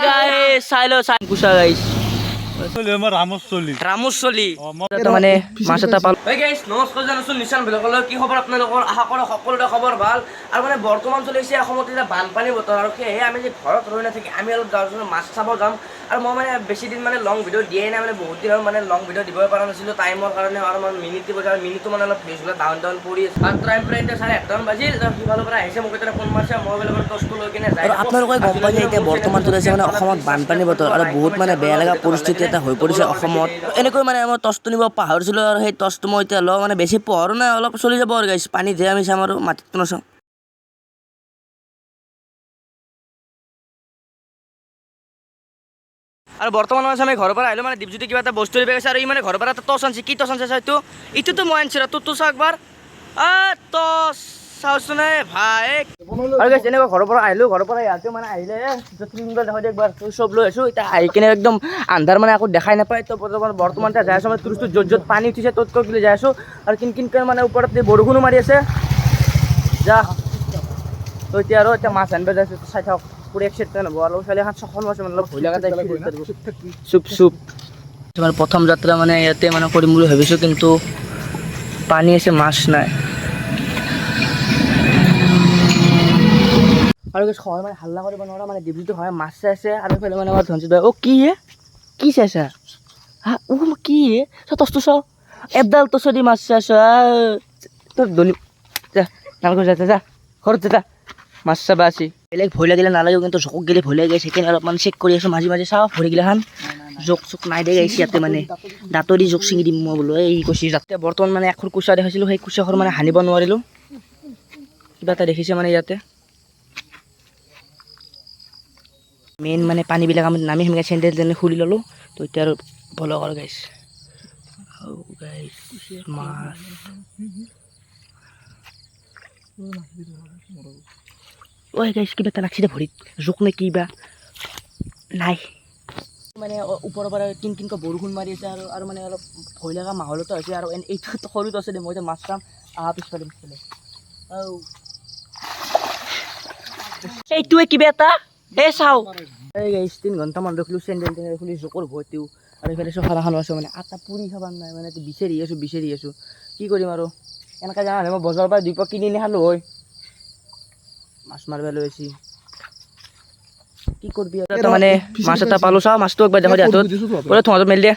Guys চাইলো চাই কুচা guys ৰামচলি মানে মাছ এটা পালো। গাইস নমস্কাৰ জনাইছো নিশান ব্লগলৈ। কি খবৰ আপোনালোকৰ? আশা কৰোঁ সকলোৰে খবৰ ভাল। আৰু মানে বৰ্তমান চলিছে অসমত এতিয়া বানপানী বতৰ, আৰু সেয়েহে আমি যে ঘৰত ৰৈ নাথাকি আমি অলপ গাঁৱৰ মাছ চাব যাম। আৰু মই মানে বেছি দিন মানে লং ভিডিঅ' দিয়াই নাই, মানে বহুত দিনৰ মানে লং ভিডিঅ' দিবই পৰা নাছিলোঁ টাইমৰ কাৰণে। আৰু মানে মিনিট দিব যাওঁ, মিনিটো মানে অলপ ভিউজবিলাক ডাউন পৰি আছে। আৰু টাইম প্ৰায় এতিয়া 8:30 বাজিল। সিফালৰ পৰা আহিছে মোক এতিয়া ফোন মাৰিছে, মই বোলে টৰ্চটো লৈ কিনে যাই। আৰু আপোনালোকে গম পাই যে এতিয়া বৰ্তমান চলিছে মানে অসমত বানপানী বতৰ, আৰু বহুত মানে বেয়া লগা পৰিস্থিতি এটা হৈ পৰিছে অসমত। এনেকৈ মানে মই টৰ্চটো নিব পাহৰিছিলোঁ, আৰু সেই টৰ্চটো মই এতিয়া লওঁ, মানে বেছি পোহৰো নাই, অলপ চলি যাব আৰু গাইছ। পানীত যে আমি চাম আৰু মাটিতো নাচাওঁ। আৰু বৰ্তমান মানে আমি ঘৰৰ পৰা আহিলোঁ, মানে দীপজ্যোতি কিবা এটা বস্তু দিব গৈছে, আৰু ই মানে ঘৰৰ পৰা এটা টৰ্চ আনিছে। কি টৰ্চ আনিছে এইটো? ইটোতো মই আনিছিলোঁ, তোৰতো চাওঁ একবাৰ। টৰ্চ চাওঁচোন ভাই। আৰু গাইছ এনেকুৱা ঘৰৰ পৰা আহিলোঁ, ঘৰৰ পৰা ইয়াতে মানে আহিলে দেখা দিয়ে একবাৰ চব লৈ আছোঁ। এতিয়া আহি কিনে একদম আন্ধাৰ, মানে একো দেখাই নাপায়। তো বৰ্তমান এতিয়া যাই আছোঁ, মানে তুৰিsto য'ত পানী উঠিছে ত'ত যাই আছোঁ। আৰু কিনকিনকৈ মানে ওপৰত বৰষুণো মাৰি আছে। যা তো এতিয়া আৰু এতিয়া মাছ আনিব যাইছোঁ, চাই থাকক। পুৰা এক্সাইটেড হ'ব আৰু ছোৱালী এখন চখন আছে, মানে অলপ ভয় লগা চুপ তোমাৰ প্ৰথম যাত্ৰা মানে ইয়াতে মানে কৰিম বুলি ভাবিছোঁ, কিন্তু পানী আছে, মাছ নাই। আৰু সহায় মানে হাল্লা কৰিব নোৱাৰা, মানে ডিব্ৰুটো হয় মাছ চাই আছে। আৰু এইফালে মানে আমাৰ ধনজিত ভাই কি চাইছা হা? কি টচটো চাওঁ, এডাল টচ দি মাছ চাইছা তোৰ দলি যা নালগো, যা ঘৰত যা মাছ চাবা আছে। বেলেগ ভয় লাগিলে নালাগে, কিন্তু চকুক গেলি ভয় লাগি গৈছে। সেইকাৰণে অলপমান চেক কৰি আছোঁ, মাজে চাওঁ ভৰিগিলাখান জোক চোক নাই দে গাইছে ইয়াতে। মানে দাঁতৰি জোক ছিঙি দিম মই বোলো, এই কৈছি যাতে। বৰ্তমান মানে এখন কুচা দেখাইছিলোঁ, সেই কুচাখন মানে সানিব নোৱাৰিলোঁ। কিবা এটা দেখিছে মানে ইয়াতে মেইন মানে পানীবিলাক আমি নামি সেনেকৈ চেণ্ডেল তেণ্ডেল খুলি ল'লোঁ। তো এতিয়া আৰু ভলক আৰু গাইছ মাছ ঐ গাইছ, কিবা এটা লাগছি দে ভৰিত, জোক নে কি বা নাই। মানে ওপৰৰ পৰা কিনকৈ বৰষুণ মাৰি আছে, আৰু মানে অলপ ভয় লগা মাহলতো হৈছে। আৰু এইটো সৰুত আছে দে, মই এতিয়া মাছ চাম আহা পিছফালে এইটোৱে কিবা এটা চাওঁ। এই গাইছ 3 ঘণ্টামান ৰখিলোঁ, চেণ্ডেল টেণ্ডেল খুলি জোকৰ ভয়তেও। আৰু এইফালে চফাৰাখনো আছে, মানে আটা পুৰি খাব নাই, মানে বিচাৰি আছোঁ কি কৰিম আৰু। এনেকৈ জানা মই বজাৰৰ পৰা 2 পাক কিনি খালোঁ হয়। মাছ মাৰিব লৈ আহিছে, কি কৰিবি আৰু। মানে মাছ এটা পালোঁ, চাওঁ মাছটো একবাৰ দেখো দে হাতত বোলে থোঙাটো মেলি দে।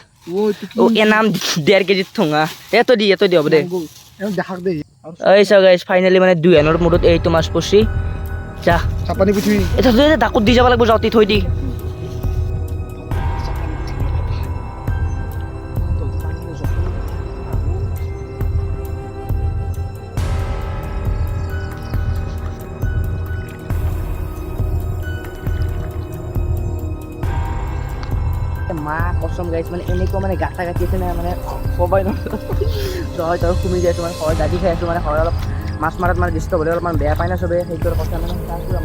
নাম 1.5 কেজিত ঠোঙা এটো দি হ'ব দে। এই চাওঁ গাইছ, ফাইনেলি মানে 2 হেনৰ মূৰত এইটো মাছ পৰছি। যা এতিয়া ডাকত দি যাব লাগিব, যাওঁতে থৈ দি। মা কচম গাইছ, মানে এনেকুৱা মানে গাঁঠা গাঁঠি আছে না, মানে সবাই নহয় তই সুমি যাই আছোঁ, মানে সবাই দাদি খাই আছোঁ। মানে সবাই অলপ মাছ মাৰাত মানে ডিষ্টাৰ্ব হ'লে অলপমান বেয়া পাই না চবে, সেইটোৰ কথা মানে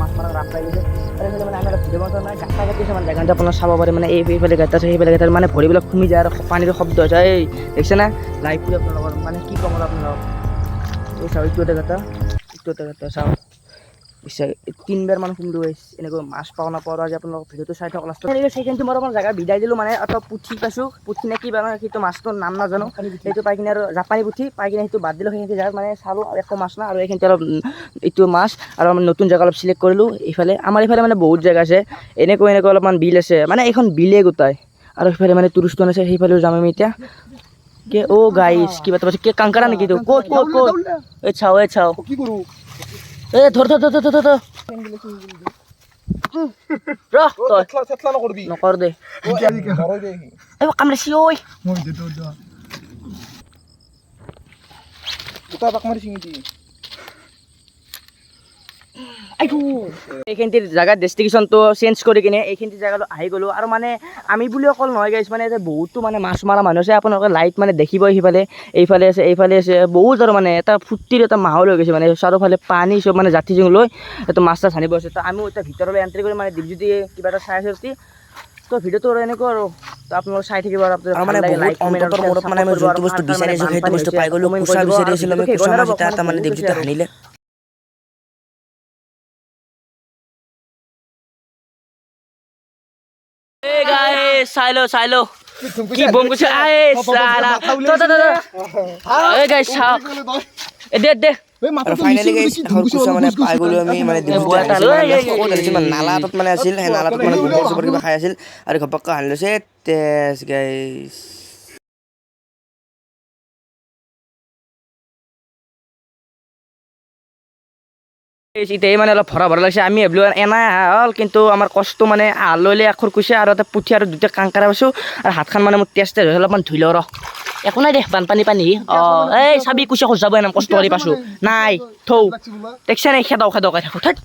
মাছ মাৰাত ৰাপ পাই গৈছে। আৰু এইফালে মানে আমি অলপ ভিডিঅ' বনাওঁ নাই, গাঁঠা গাঁঠি আছে মানে জেগাটো আপোনাৰ চাব পাৰে। মানে এইফালে গাঁঠা আছে, সেইফালে গাঁঠা, মানে ভৰিবিলাক সুমি যায় আৰু পানীৰ শব্দ হৈছে। এই দেখিছে না লাইভ কৰি আপোনালোকৰ, মানে কি ক'ম আৰু আপোনালোকক। এই চাওঁ এইটো এটা গাঁঠা চাওঁ, 3 বাৰ মান সুমিলো গাইছ। এনেকৈ মাছ পাওঁ নাপাওঁ, আজি আপোনালোকক ভিডিঅ'টো চাই থাকক লাষ্টত। সেইখিনি মই অলপমান জেগা বিদায় দিলোঁ, মানে এটা পুঠি পাইছোঁ, পুঠি নে কি বা সেইটো মাছটোৰ নাম নাজানো। সেইটো পাই কিনে আৰু জাপানী পুঠি পাই কিনে সেইটো বাদ দিলোঁ। সেইখিনি জেগাত মানে চালোঁ আৰু একো মাছ নাই, আৰু এইখিনিতে অলপ এইটো মাছ আৰু আমাৰ নতুন জেগা অলপ চিলেক্ট কৰিলোঁ। আমাৰ এইফালে মানে বহুত জেগা আছে, এনেকৈ অলপমান বিল আছে, মানে এইখন বিলে গোটাই। আৰু সেইফালে মানে টুৰিষ্ট আছে, সেইফালেও যাম আমি এতিয়া। গাইছ কিবা এটা পাইছোঁ, কাংকাৰা নেকি এইটো? ক'ত এই চাওঁ ধৰ নকৰ দে কামৰেছি। ঐ এইখিনিৰ জেগাত ডেষ্টিনেশ্যনটো চেঞ্জ কৰি কিনে এইখিনি জেগালৈ আহি গ'লোঁ। আৰু মানে আমি বুলি অকল নহয় গাইছ, মানে বহুতো মানে মাছ মৰা মানুহ আছে। আপোনালোকে লাইট মানে দেখিবই, এইফালে আছে বহুত। আৰু মানে এটা ফূৰ্তিৰ এটা মাহল হৈ গৈছে, মানে চাৰিওফালে পানী চব মানে জাঠি জোং লৈ এইটো মাছ চাছ আনিব আছে। তো আমিও এতিয়া ভিতৰলৈ এণ্ট্ৰি কৰি মানে দীপজ্যোতি কিবা এটা চাই আছে। তো ভিডিঅ'টো আৰু এনেকুৱা আৰু আপোনালোকে চাই থাকিব, আৰু মানে বহুত অন্তৰৰ মূৰত মানে আমি যোনটো বস্তু বিচাৰি আছোঁ সেইটো বস্তু পাই গ'লোঁ। কুচা বিচাৰি আছিলোঁ আমি, কুচা মাছ এটা মানে দীপজ্যোতি আনিলে। চাই লো কি বম কৈছে চালা গাইছ চাওক দে আৰু ফাইনেলি গাইছ এখন কুচা মানে পাই গ'লো আমি মানে নালাটোত মানে আছিল সেই নালাটোত মানে গোবৰ চোবৰ কিবা খাই আছিল আৰু ঘপককৈ হানি লৈছে তেজ গাইছ এতিয়া মানে অলপ ভৰা লাগিছে আমি ভাবিলো এনাই হ'ল কিন্তু আমাৰ কষ্ট মানে লৈ আখৰ কুচিয়া আৰু এটা পুঠি আৰু দুটা কাংকাৰা পাইছোঁ আৰু হাতখন মানে মোৰ তেজ হৈ অলপমান ধুই লওঁ ৰ একো নাই দে বানপানী এই চাবি কুচিয়া খোজ যাব এনাম কষ্ট কৰি পাইছোঁ নাই থৌ দেখছে নাই খেদাও খাই থাকোঁ থাক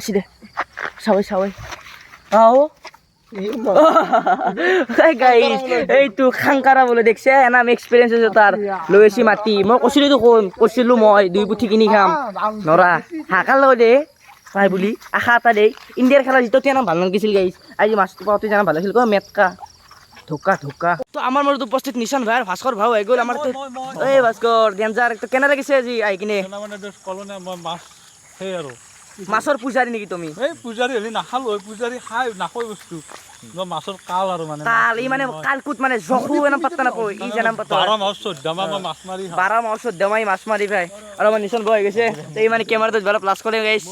আছি দে চাৱৈ গাইছ এইটো খাংকাৰা বোলে দেখছে এনাম এক্সপিৰিয়েঞ্চ আছে তাৰ লৈ আছি মাতি মই কৈছিলোঁ মই 2 পুঠি কিনি খাম নৰা হাকাৰ লগত দে পাই বুলি আশা এটা দেই ইণ্ডিয়াৰ খেলা যিটো তেনে ভাল নালাগিছিল গাইছ আজি মাছটো পাওঁতে জানা ভাল লাগিছিল মেটকা ধোকা তো আমাৰ মৰত উপস্থিত নিশান ভাই ভাস্কৰ ভাও হৈ গ'ল আমাৰ এই ভাস্কৰ ডেঞ্জাৰ কেনে লাগিছে আজি আহি কিনে মাছৰ পূজাৰী নেকি তুমি এই পূজাৰী হলি নাখালো পূজাৰী খাই নাখাই বস্তু মাছৰ কাল আৰু মানে কাল ই মানে কালকুট মানে জখু এনে পাত্তা নাপায় ই জানাম পাত্তা 12 মাহ 14 মাহ মাছ মাৰি 12 মাহ 14 মাহ মাছ মাৰি ভাই আৰু আমাৰ নিশান ভাই হৈ গৈছে এই মানে কেমেৰাটো ভাল প্লাস কৰে গাইছ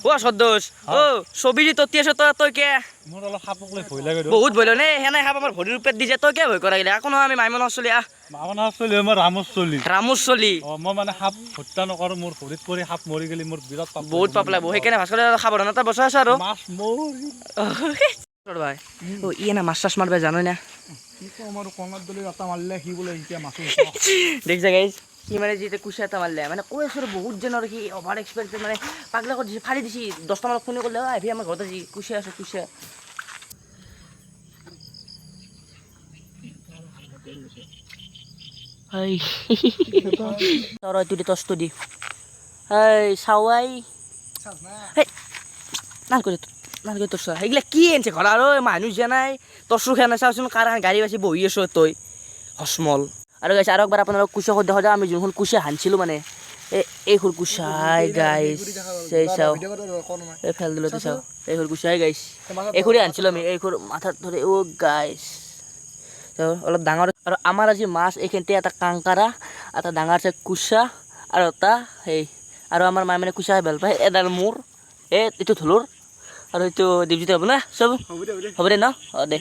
ও সদোষ ও ছবি দি ততি আছে তই কে মোৰ অলপ সাপক লৈ ভয় লাগে বহুত ভয় লাগে হেনে সাপ আমাৰ ভৰিৰ ওপৰত দি যায় তই কে ভয় কৰা গিলা আকৌ আমি মাইমনৰ চলি মামনৰ চলি মই ৰামৰ চলি মই মানে সাপ হত্যা নকৰো মোৰ ভৰিত পৰি সাপ মৰি গেলি মোৰ বিৰাট পাপ বহুত পাপ লাগে সেইকাৰণে ভাস্কৰ সাৱধানতা বচাই আছে আৰু মাছ মৰি ভাই ও ই না মাছ চাছ মাৰবা জানো না কি কম আৰু কঙত দলি এটা মাৰিলে সি বোলে এতিয়া মাছ দেখছা গাইছ সি মানে যেতিয়া কুচিয়া এটা মাৰিলে মানে কৈ আছো বহুত জনৰ সি অভাৰ এক্সপেক্টেড মানে পাগলা কৰি দিছে ফালি দিছি 10টা মানত ফোন কৰিলে আহি আমাৰ ঘৰত আজি কুচিয়া আছে কুচিয়া তই তুই টচটো দি চাৱাই নাল কৰি তোৰ চা সেইগিলা কি আনিছে ঘৰ আৰু মানুহ যে নাই তচু খেলা চাওচোন কাৰ গাড়ী বাচি বহি আছো তই হসমল আৰু গাইছ আৰু একবাৰ আপোনালোক কুচিয়া দেখা যায় আমি যোনখন কুচিয়া হানছিলোঁ মানে এইখন কুচাই গাইছ এই চাওঁ এই ফেল দিলোঁ তো চাওঁ এইখন কুচাই গাইছ এইখুৰি হানছিলোঁ আমি এইখুৰ মাথাত ধৰি গাইছ অলপ ডাঙৰ আৰু আমাৰ আজি মাছ এইখিনিতে এটা কাংকাৰা এটা ডাঙৰ চাই কুচা আৰু এটা সেই আৰু আমাৰ মায়ে মানে কুচা ভাল পায় এডাল মূৰ এইটো ধুলুৰ আৰু এইটো ডিউটিতে হ'ব না চব হ'ব দে ন দে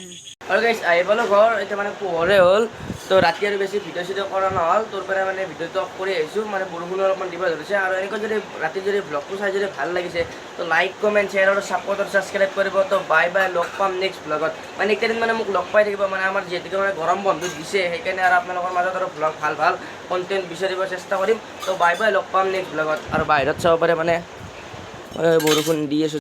আৰু গাইছ আহি পালোঁ ঘৰ এতিয়া মানে পোহৰে হ'ল তো ৰাতি আৰু বেছি ভিডিঅ' চিডিঅ' কৰা নহ'ল তোৰ পৰা মানে ভিডিঅ'টো অফ কৰি আহিছোঁ মানে বৰষুণ অলপমান দিব ধৰিছে আৰু এনেকৈ যদি ৰাতি যদি ব্লগটো চাই যদি ভাল লাগিছে তো লাইক কমেণ্ট শ্বেয়াৰ আৰু ছাপোৰ্ট আৰু ছাবস্ক্ৰাইব কৰিব তো বাই লগ পাম নেক্সট ব্লগত মানে এইকেইদিন মানে মোক লগ পাই থাকিব মানে আমাৰ যিহেতুকে মানে গৰম বন্ধ দিছে সেইকাৰণে আৰু আপোনালোকৰ মাজত আৰু ব্লগ ভাল কণ্টেণ্ট বিচাৰিব চেষ্টা কৰিম তো বাই লগ পাম নেক্সট ব্লগত আৰু বাহিৰত চাব পাৰে মানে বৰষুণ দি আছোঁ